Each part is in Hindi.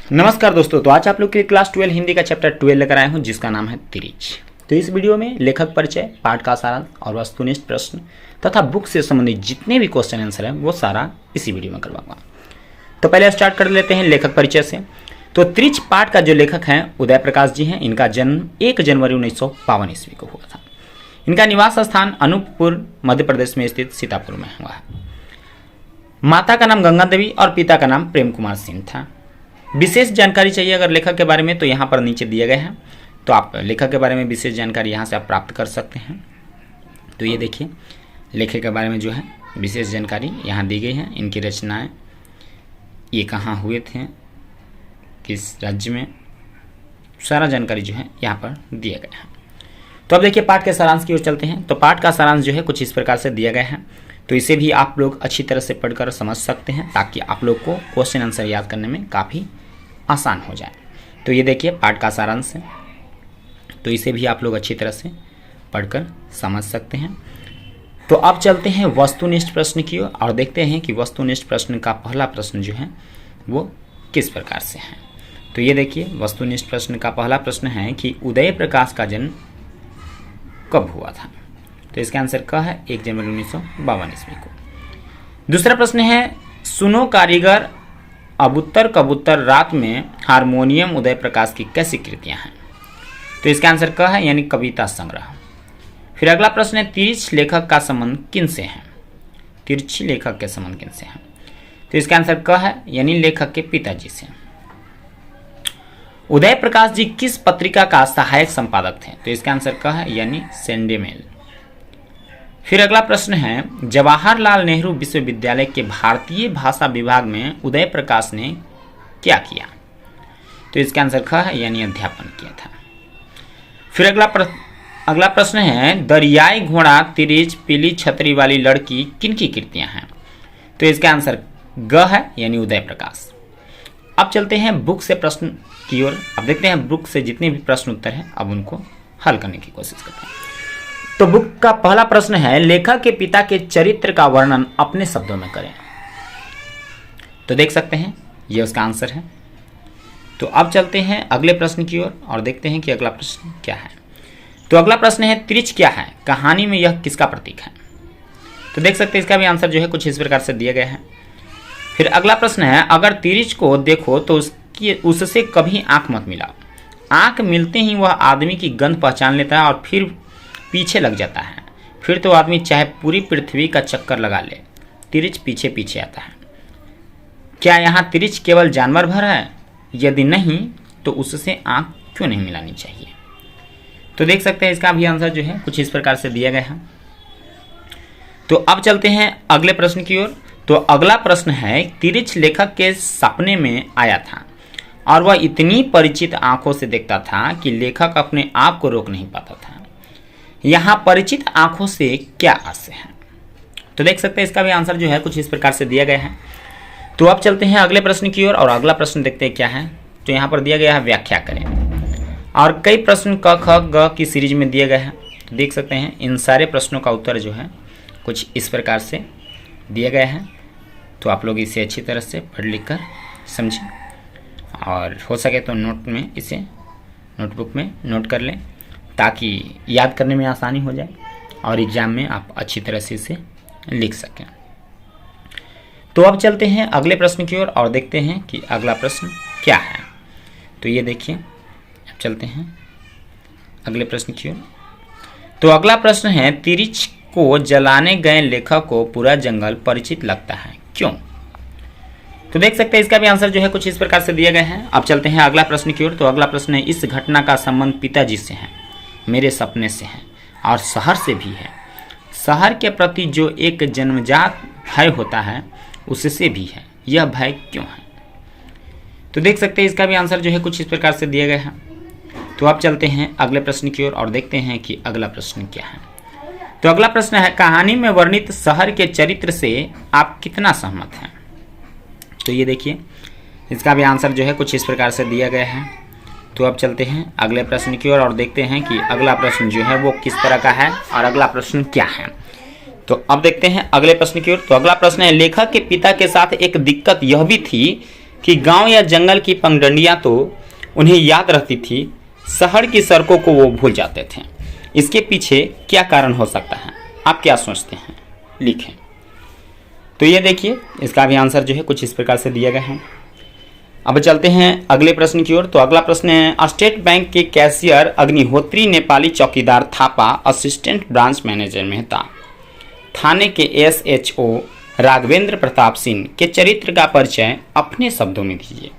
नमस्कार दोस्तों, तो आज आप लोग के लिए क्लास 12 हिंदी का चैप्टर 12 लेकर आया हूं जिसका नाम है तिरिच। तो इस वीडियो में लेखक परिचय, पाठ का सारांश और वस्तुनिष्ठ प्रश्न तथा बुक से संबंधित जितने भी क्वेश्चन आंसर है वो सारा इसी वीडियो में करवाऊंगा। तो पहले स्टार्ट कर लेते हैं लेखक परिचय से। तो तिरिच पाठ का जो लेखक हैं उदय प्रकाश जी हैं। इनका जन्म 1 जनवरी 1952 ईस्वी को हुआ था। इनका निवास स्थान अनूपपुर मध्य प्रदेश में स्थित सीतापुर में हुआ है। माता का नाम गंगा देवी और पिता का नाम प्रेम कुमार सिंह था। विशेष जानकारी चाहिए अगर लेखक के बारे में तो यहाँ पर नीचे दिए गए हैं, तो आप लेखक के बारे में विशेष जानकारी यहाँ से आप प्राप्त कर सकते हैं। तो ये देखिए लेखक के बारे में जो है विशेष जानकारी यहाँ दी गई है। इनकी रचनाएं, ये कहाँ हुए थे, किस राज्य में, सारा जानकारी जो है यहाँ पर दिया गया है। तो अब देखिए पाठ के सारांश की ओर चलते हैं। तो पाठ का सारांश जो है कुछ इस प्रकार से दिया गया है, तो इसे भी आप लोग अच्छी तरह से पढ़कर समझ सकते हैं ताकि आप लोग को क्वेश्चन आंसर याद करने में काफ़ी आसान हो जाए। तो ये देखिए पाठ का सारांश है, तो इसे भी आप लोग अच्छी तरह से पढ़कर समझ सकते हैं। तो अब चलते हैं वस्तुनिष्ठ प्रश्न की ओर और देखते हैं कि वस्तुनिष्ठ प्रश्न का पहला प्रश्न जो है वो किस प्रकार से है। तो ये देखिए वस्तुनिष्ठ प्रश्न का पहला प्रश्न है कि उदय प्रकाश का जन्म कब हुआ था। तो इसका आंसर क्या है, 1 जनवरी 1952 ईस्वी को। दूसरा प्रश्न है सुनो कारीगर अबुत्तर कबूतर रात में हारमोनियम उदय प्रकाश की कैसी कृतियां हैं। तो इसका आंसर क्या है, यानी कविता संग्रह। फिर अगला प्रश्न है तिरिच लेखक का संबंध किन से है। तिरछी लेखक के संबंध किन से है। तो इसका आंसर क्या है, यानी लेखक के पिताजी से। उदय प्रकाश जी किस पत्रिका का सहायक संपादक थे। तो इसका आंसर क्या है, यानी संडे मेल। फिर अगला प्रश्न है जवाहरलाल नेहरू विश्वविद्यालय के भारतीय भाषा विभाग में उदय प्रकाश ने क्या किया। तो इसका आंसर क्या है, यानी अध्यापन किया था। फिर अगला प्रश्न है दरियाई घोड़ा, तिरिच, पीली छतरी वाली लड़की किनकी कृतियां हैं। तो इसका आंसर ग है, यानी उदय प्रकाश। अब चलते हैं बुक से प्रश्न की ओर। अब देखते हैं बुक से जितने भी प्रश्न उत्तर हैं अब उनको हल करने की कोशिश करते हैं। तो बुक का पहला प्रश्न है लेखक के पिता के चरित्र का वर्णन अपने शब्दों में करें। तो देख सकते हैं ये उसका आंसर है। तो अब चलते हैं अगले प्रश्न की ओर और देखते हैं कि अगला प्रश्न क्या है। तो अगला प्रश्न है तिरिच क्या है, कहानी में यह किसका प्रतीक है। तो देख सकते हैं इसका भी आंसर जो है कुछ इस प्रकार से दिया गया है। फिर अगला प्रश्न है अगर तिरिच को देखो तो उससे कभी आंख मत मिलाओ। आंख मिलते ही वह आदमी की गंध पहचान लेता है और फिर पीछे लग जाता है। फिर तो आदमी चाहे पूरी पृथ्वी का चक्कर लगा ले, तिरिच पीछे पीछे आता है। क्या यहाँ तिरिच केवल जानवर भर है? यदि नहीं तो उससे आंख क्यों नहीं मिलानी चाहिए। तो देख सकते हैं इसका भी आंसर जो है कुछ इस प्रकार से दिया गया है। तो अब चलते हैं अगले प्रश्न की ओर। तो अगला प्रश्न है तिरिच लेखक के सपने में आया था और वह इतनी परिचित आंखों से देखता था कि लेखक अपने आप को रोक नहीं पाता था। यहाँ परिचित आंखों से क्या आशय है। तो देख सकते हैं इसका भी आंसर जो है कुछ इस प्रकार से दिया गया है। तो अब चलते हैं अगले प्रश्न की ओर और अगला प्रश्न देखते हैं क्या है। तो यहाँ पर दिया गया है व्याख्या करें और कई प्रश्न क ख ग की सीरीज में दिए गए हैं। तो देख सकते हैं इन सारे प्रश्नों का उत्तर जो है कुछ इस प्रकार से दिया गया है। तो आप लोग इसे अच्छी तरह से पढ़ लिख कर समझें और हो सके तो नोटबुक में नोट कर लें ताकि याद करने में आसानी हो जाए और एग्ज़ाम में आप अच्छी तरह से इसे लिख सकें। तो अब चलते हैं अगले प्रश्न की ओर और देखते हैं कि अगला प्रश्न क्या है। तो ये देखिए अब चलते हैं अगले प्रश्न की ओर। तो अगला प्रश्न है तिरिच को जलाने गए लेखक को पूरा जंगल परिचित लगता है, क्यों। तो देख सकते हैं इसका भी आंसर जो है कुछ इस प्रकार से दिया गया है। अब चलते हैं अगला प्रश्न की ओर। तो अगला प्रश्न है इस घटना का संबंध पिताजी से है, मेरे सपने से है और शहर से भी है। शहर के प्रति जो एक जन्मजात भय होता है उससे भी है, यह भय क्यों है। तो देख सकते हैं इसका भी आंसर जो है कुछ इस प्रकार से दिया गया है। तो अब चलते हैं अगले प्रश्न की ओर और देखते हैं कि अगला प्रश्न क्या है। तो अगला प्रश्न है कहानी में वर्णित शहर के चरित्र से आप कितना सहमत हैं। तो ये देखिए इसका भी आंसर जो है कुछ इस प्रकार से दिया गया है। तो अब चलते हैं अगले प्रश्न की ओर और देखते हैं कि अगला प्रश्न जो है वो किस तरह का है और अगला प्रश्न क्या है। तो अब देखते हैं अगले प्रश्न की ओर। तो अगला प्रश्न है लेखक के पिता के साथ एक दिक्कत यह भी थी कि गांव या जंगल की पगडंडियां तो उन्हें याद रहती थी, शहर की सड़कों को वो भूल जाते थे। इसके पीछे क्या कारण हो सकता है, आप क्या सोचते हैं, लिखें। तो ये देखिए, इसका भी आंसर जो है कुछ इस प्रकार से दिया गया है। अब चलते हैं अगले प्रश्न की ओर। तो अगला प्रश्न है, स्टेट बैंक के कैशियर अग्निहोत्री नेपाली चौकीदार Thapa assistant branch manager Mehta थाने के SHO राघवेंद्र प्रताप सिंह के चरित्र का परिचय अपने शब्दों में दीजिए।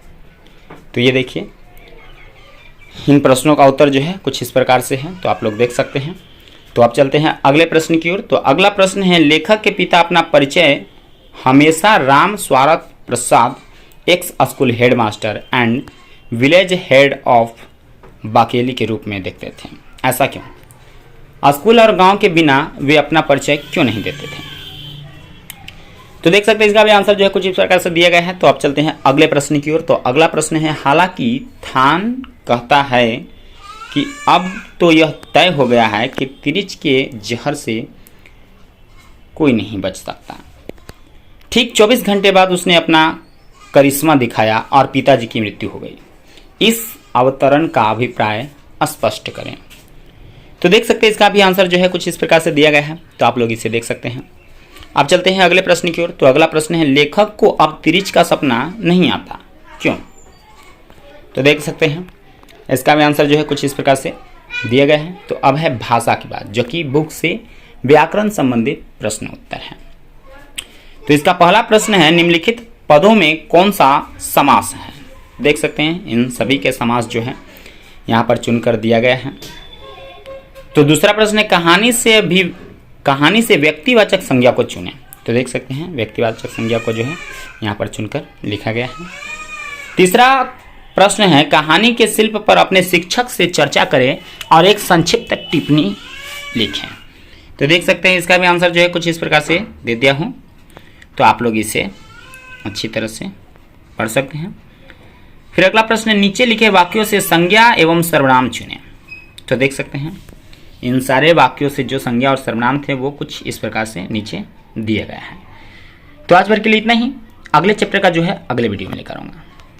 तो ये देखिए, इन प्रश्नों का उत्तर जो है कुछ इस प्रकार से है, तो आप लोग देख सकते हैं। तो आप चलते हैं अगले प्रश्न की ओर। तो अगला प्रश्न है, लेखक के पिता अपना परिचय हमेशा Ram Swarath Prasad ex school headmaster and village head of Bakeli के रूप में देखते थे, ऐसा क्यों? स्कूल और गांव के बिना वे अपना परिचय क्यों नहीं देते थे? तो देख सकते हैं, इसका भी आंसर जो है कुछ इस प्रकार से दिया गया है। तो आप चलते हैं अगले प्रश्न की ओर। तो अगला प्रश्न है, हालांकि थान कहता है कि अब तो यह तय हो गया है कि तिरिच के जहर से कोई नहीं बच सकता। ठीक 24 घंटे बाद उसने अपना करिश्मा दिखाया और पिताजी की मृत्यु हो गई। इस अवतरण का अभिप्राय स्पष्ट करें। तो देख सकते हैं, इसका भी आंसर जो है कुछ इस प्रकार से दिया गया है, तो आप लोग इसे देख सकते हैं। अब चलते हैं अगले प्रश्न की ओर। तो अगला प्रश्न है, लेखक को अब तिरिच का सपना नहीं आता, क्यों? तो देख सकते हैं, इसका भी आंसर जो है कुछ इस प्रकार से दिया गया है। तो अब है भाषा की बात, जो कि बुक से व्याकरण संबंधित प्रश्न उत्तर है। तो इसका पहला प्रश्न है, निम्नलिखित पदों में कौन सा समास है? देख सकते हैं, इन सभी के समास जो है यहाँ पर चुनकर दिया गया है। तो दूसरा प्रश्न है, कहानी से व्यक्तिवाचक संज्ञा को चुनें। तो देख सकते हैं, व्यक्तिवाचक संज्ञा को जो है यहाँ पर चुनकर लिखा गया है। तीसरा प्रश्न है, कहानी के शिल्प पर अपने शिक्षक से चर्चा करें और एक संक्षिप्त टिप्पणी लिखें। तो देख सकते हैं, इसका भी आंसर जो है कुछ इस प्रकार से दे दिया हूँ, तो आप लोग इसे अच्छी तरह से पढ़ सकते हैं। फिर अगला प्रश्न है, नीचे लिखे वाक्यों से संज्ञा एवं सर्वनाम चुनें। तो देख सकते हैं, इन सारे वाक्यों से जो संज्ञा और सर्वनाम थे वो कुछ इस प्रकार से नीचे दिया गया है। तो आज भर के लिए इतना ही। अगले चैप्टर का जो है अगले वीडियो में लेकर आऊँगा।